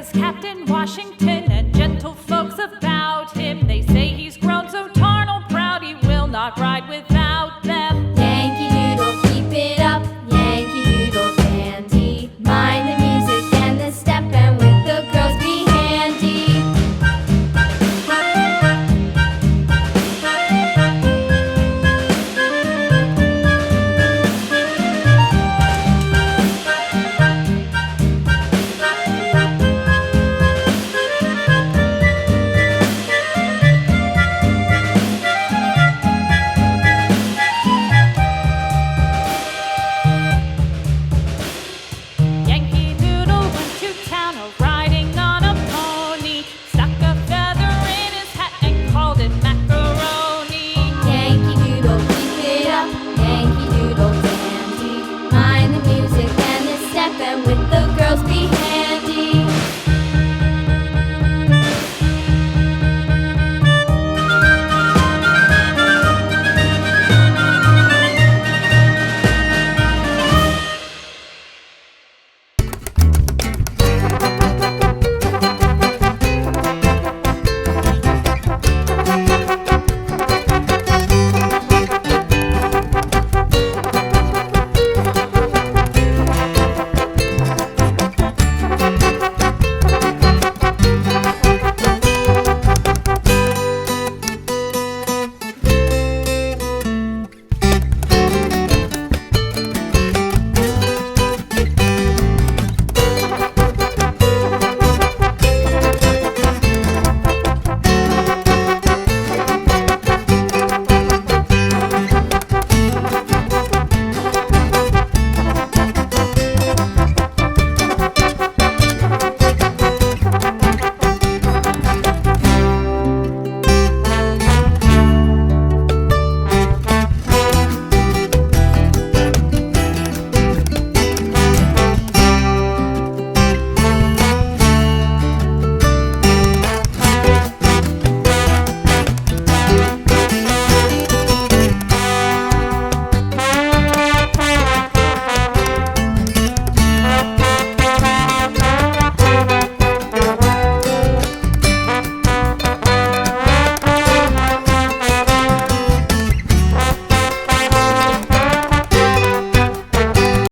was Captain Washington, and gentle folks about him, they say he's grown so tarnal proud he will not ride without them. Yankee Doodle, keep it up, Yankee Doodle dandy. Mind the music and the step, and with the girls be handy. Yankee Doodle went to town a riding on